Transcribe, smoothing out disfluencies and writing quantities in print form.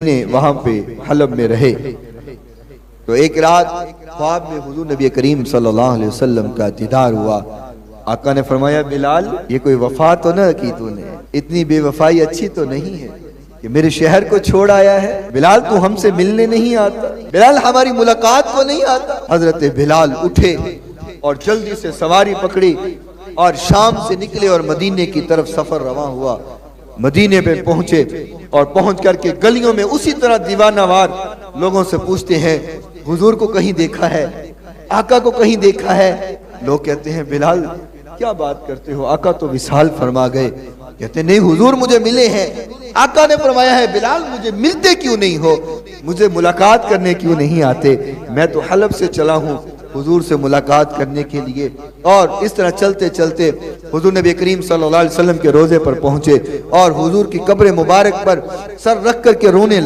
ने वहां पे हलब में रहे तो एक रात ख्वाब में हुजूर नबी करीम सल्लल्लाहु अलैहि वसल्लम का दीदार हुआ। आका ने फरमाया, बिलाल ये कोई वफा तो न की तूने, इतनी बेवफाई अच्छी तो नहीं है कि मेरे शहर को छोड़ आया है। बिलाल तू हमसे मिलने नहीं आता, बिलाल हमारी मुलाकात को नहीं आता। हजरत बिलाल उठे और जल्दी से सवारी पकड़ी और शाम से निकले और मदीने की तरफ सफर रवा हुआ। मदीने पे पहुंचे और पहुंच करके गलियों में उसी तरह दीवानावार लोगों से पूछते हैं, हुजूर को कहीं देखा है, आका को कहीं देखा है? लोग कहते हैं, बिलाल क्या बात करते हो, आका तो विसाल फरमा गए। कहते नहीं हुजूर मुझे मिले हैं। आका ने फरमाया है, बिलाल मुझे मिलते क्यों नहीं हो, मुझे मुलाकात करने क्यों नहीं आते? मैं तो हलब से चला हूँ हुजूर से मुलाकात करने के लिए। और इस तरह चलते चलते हुजूर नबी करीम सल्लल्लाहु अलैहि वसल्लम के रोजे पर पहुंचे और हुजूर की कब्र मुबारक पर सर रख करके रोने लगे।